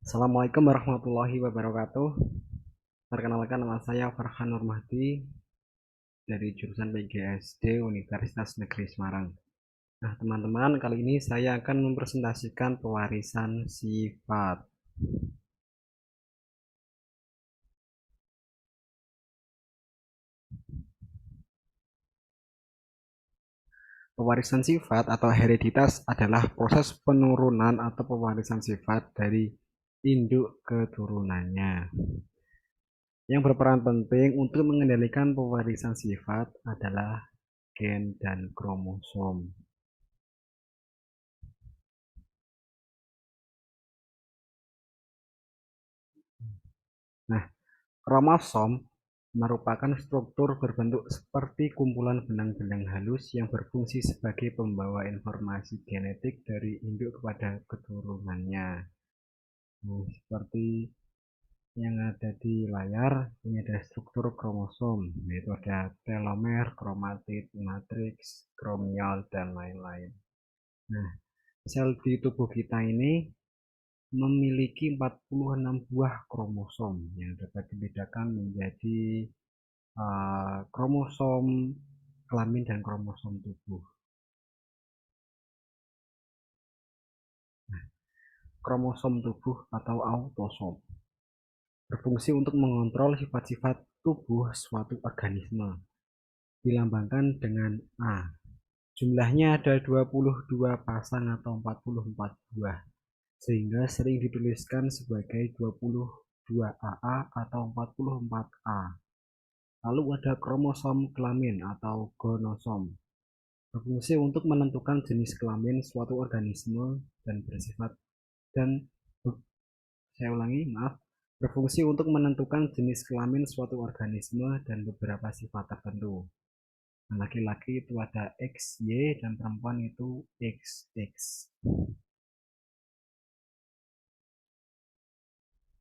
Assalamualaikum warahmatullahi wabarakatuh. Perkenalkan, nama saya Farhan Nurmahdi dari jurusan PGSD Universitas Negeri Semarang. Nah, teman-teman, kali ini saya akan mempresentasikan pewarisan sifat. Pewarisan sifat atau hereditas adalah proses penurunan atau pewarisan sifat dari induk ke turunannya. Yang berperan penting untuk mengendalikan pewarisan sifat adalah gen dan kromosom. Nah, kromosom merupakan struktur berbentuk seperti kumpulan benang-benang halus yang berfungsi sebagai pembawa informasi genetik dari induk kepada keturunannya. Nah, seperti yang ada di layar, ini ada struktur kromosom, yaitu ada telomer, kromatid, matriks, kromiol, dan lain-lain. Nah, sel di tubuh kita ini memiliki 46 buah kromosom yang dapat dibedakan menjadi kromosom kelamin dan kromosom tubuh. Kromosom tubuh atau autosom berfungsi untuk mengontrol sifat-sifat tubuh suatu organisme, dilambangkan dengan A. Jumlahnya ada 22 pasang atau 44 buah, sehingga sering dituliskan sebagai 22AA atau 44A. Lalu ada kromosom kelamin atau gonosom, berfungsi untuk menentukan jenis kelamin suatu organisme dan bersifat dan saya ulangi, maaf, berfungsi untuk menentukan jenis kelamin suatu organisme dan beberapa sifat tertentu. Laki-laki itu ada XY dan perempuan itu XX.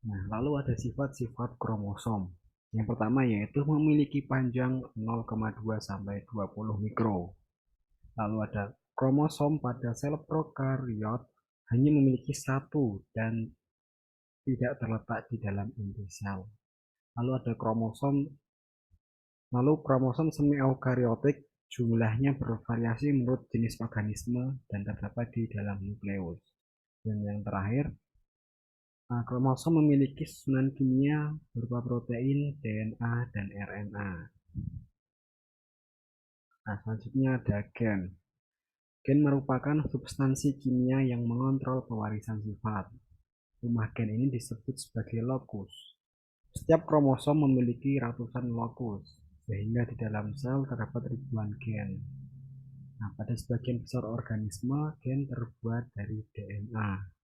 Nah, lalu ada sifat-sifat kromosom. Yang pertama yaitu memiliki panjang 0,2 sampai 20 mikro. Lalu ada kromosom pada sel prokariot hanya memiliki satu dan tidak terletak di dalam inti sel. Lalu kromosom semi eukariotik jumlahnya bervariasi menurut jenis organisme dan terdapat di dalam nukleus. Dan yang terakhir, kromosom memiliki susunan kimia berupa protein, DNA, dan RNA. Nah, selanjutnya ada gen. Gen merupakan substansi kimia yang mengontrol pewarisan sifat. Rumah gen ini disebut sebagai lokus. Setiap kromosom memiliki ratusan lokus, sehingga di dalam sel terdapat ribuan gen. Nah, pada sebagian besar organisme, gen terbuat dari DNA.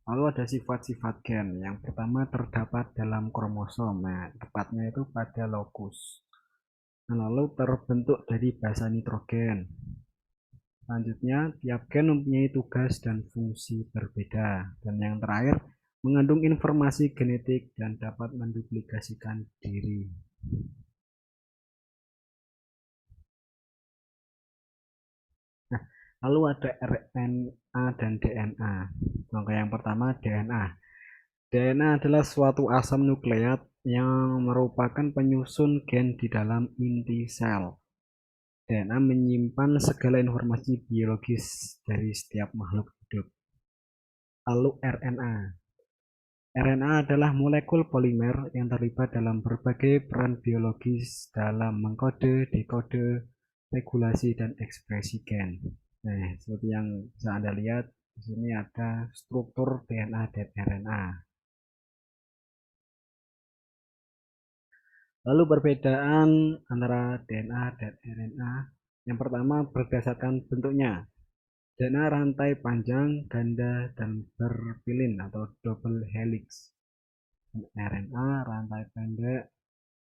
Lalu ada sifat-sifat gen. Yang pertama terdapat dalam kromosom. Nah, tepatnya itu pada lokus. Nah, lalu terbentuk dari basa nitrogen. Selanjutnya, tiap gen mempunyai tugas dan fungsi berbeda. Dan yang terakhir, mengandung informasi genetik dan dapat menduplikasikan diri. Nah, lalu ada RNA dan DNA. Maka yang pertama DNA. DNA adalah suatu asam nukleat yang merupakan penyusun gen di dalam inti sel. DNA menyimpan segala informasi biologis dari setiap makhluk hidup. Lalu RNA. RNA adalah molekul polimer yang terlibat dalam berbagai peran biologis dalam mengkode, dekode, regulasi, dan ekspresi gen. Nah, seperti yang bisa Anda lihat, di sini ada struktur DNA dan RNA. Lalu perbedaan antara DNA dan RNA, yang pertama berdasarkan bentuknya. DNA rantai panjang, ganda, dan berpilin atau double helix. RNA rantai pendek,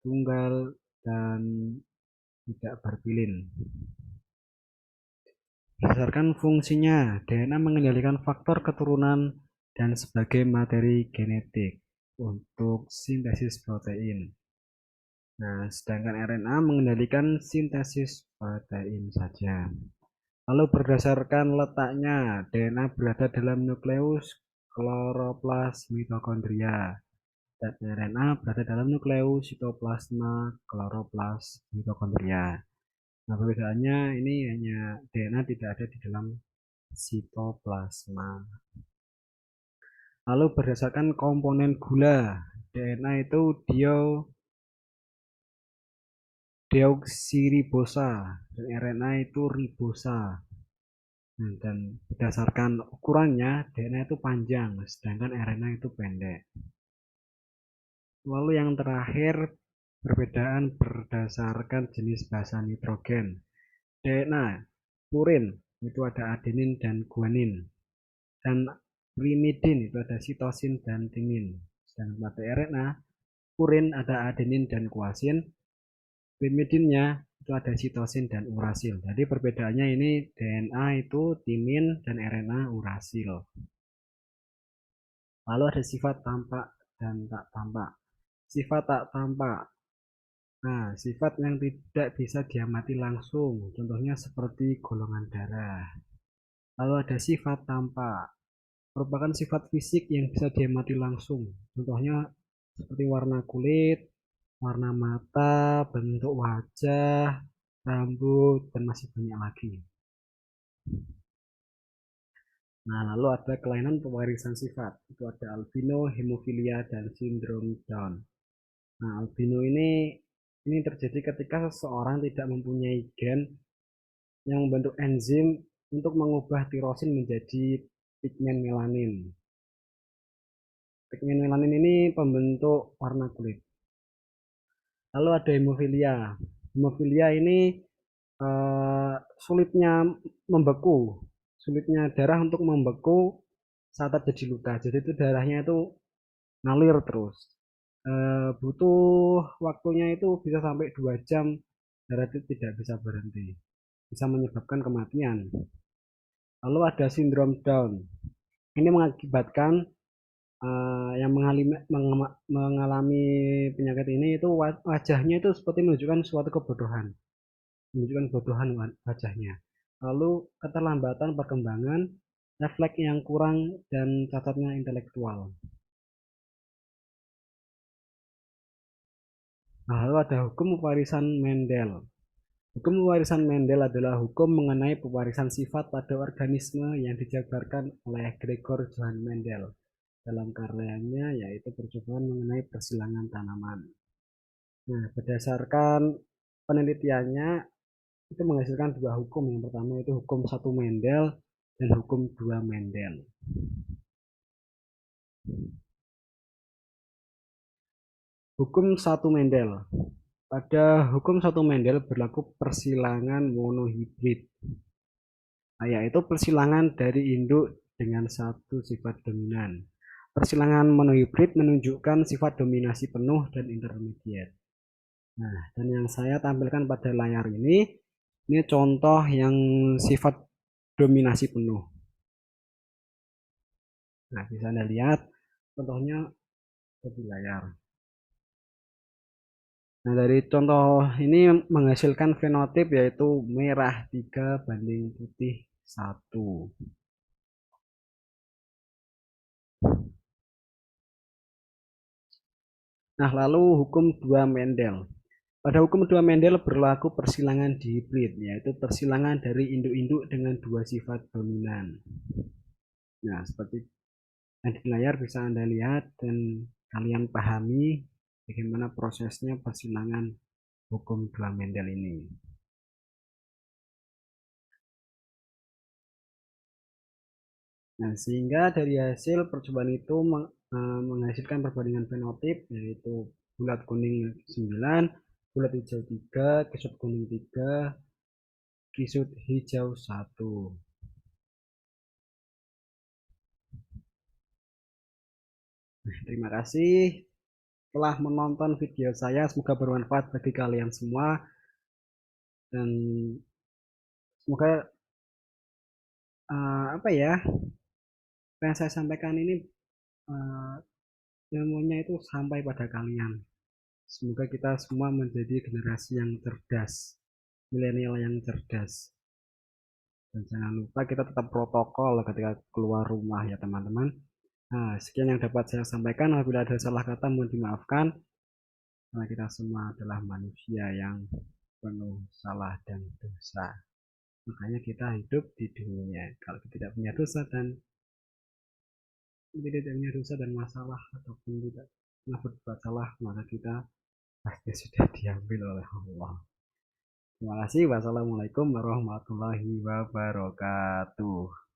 tunggal, dan tidak berpilin. Berdasarkan fungsinya, DNA mengendalikan faktor keturunan dan sebagai materi genetik untuk sintesis protein. Nah, sedangkan RNA mengendalikan sintesis protein saja. Lalu berdasarkan letaknya, DNA berada dalam nukleus kloroplas mitokondria dan RNA berada dalam nukleus sitoplasma kloroplas mitokondria. Nah, perbedaannya ini hanya DNA tidak ada di dalam sitoplasma. Lalu berdasarkan komponen gula, DNA itu deoksiribosa dan RNA itu ribosa. Nah, dan berdasarkan ukurannya, DNA itu panjang, sedangkan RNA itu pendek. Lalu yang terakhir, perbedaan berdasarkan jenis basa nitrogen. DNA, purin, itu ada adenin dan guanin. Dan pyrimidin itu ada sitosin dan timin. Sedangkan pada RNA, purin ada adenin dan guanin, pyrimidinnya itu ada sitosin dan urasil. Jadi perbedaannya ini DNA itu timin dan RNA urasil. Lalu ada sifat tampak dan tak tampak. Sifat tak tampak. Nah, sifat yang tidak bisa diamati langsung, contohnya seperti golongan darah. Lalu ada sifat tampak, merupakan sifat fisik yang bisa diamati langsung, contohnya seperti warna kulit, warna mata, bentuk wajah, rambut, dan masih banyak lagi. Nah, lalu ada kelainan pewarisan sifat, itu ada albino, hemofilia, dan sindrom Down. Nah, albino ini terjadi ketika seseorang tidak mempunyai gen yang membentuk enzim untuk mengubah tirosin menjadi pigmen melanin. Pigmen melanin ini pembentuk warna kulit. Lalu ada hemofilia. Hemofilia ini sulitnya membeku, sulitnya darah untuk membeku saat terjadi luka. Jadi itu darahnya itu ngalir terus. Butuh waktunya itu bisa sampai 2 jam, darah itu tidak bisa berhenti, bisa menyebabkan kematian. Lalu ada sindrom Down. Ini mengakibatkan yang mengalami penyakit ini itu wajahnya itu seperti menunjukkan suatu kebodohan, menunjukkan kebodohan wajahnya. Lalu keterlambatan perkembangan, refleks yang kurang, dan cacatnya intelektual. Nah, lalu ada hukum pewarisan Mendel. Hukum pewarisan Mendel adalah hukum mengenai pewarisan sifat pada organisme yang dijabarkan oleh Gregor Johann Mendel dalam karyanya yaitu percobaan mengenai persilangan tanaman. Nah, berdasarkan penelitiannya itu menghasilkan dua hukum. Yang pertama itu hukum 1 Mendel dan hukum 2 Mendel. Hukum 1 Mendel. Pada hukum 1 Mendel berlaku persilangan monohibrid, yaitu persilangan dari induk dengan satu sifat dominan. Persilangan monohibrid menunjukkan sifat dominasi penuh dan intermediate. Nah, dan yang saya tampilkan pada layar ini contoh yang sifat dominasi penuh. Nah, bisa Anda lihat contohnya di layar. Nah, dari contoh ini menghasilkan fenotip yaitu merah 3 banding putih 1. Nah, lalu hukum 2 Mendel. Pada hukum 2 Mendel berlaku persilangan dihibrid, yaitu persilangan dari induk-induk dengan dua sifat dominan. Nah, seperti yang di layar bisa Anda lihat dan kalian pahami bagaimana prosesnya persilangan hukum 2 Mendel ini. Nah, sehingga dari hasil percobaan itu menghasilkan perbandingan fenotip yaitu bulat kuning 9, bulat hijau 3, kisut kuning 3, kisut hijau 1. Nah, terima kasih telah menonton video saya, semoga bermanfaat bagi kalian semua dan semoga apa ya, yang saya sampaikan ini ilmunya itu sampai pada kalian. Semoga kita semua menjadi generasi yang cerdas, milenial yang cerdas. Dan jangan lupa kita tetap protokol ketika keluar rumah ya teman-teman. Nah, sekian yang dapat saya sampaikan. Apabila ada salah kata mohon dimaafkan. Karena kita semua adalah manusia yang penuh salah dan dosa. Makanya kita hidup di dunia. Kalau kita tidak punya dosa dan tidak punya dosa dan masalah ataupun tidak pernah berbuat salah, maka kita pasti sudah diambil oleh Allah. Terima kasih. Wassalamualaikum warahmatullahi wabarakatuh.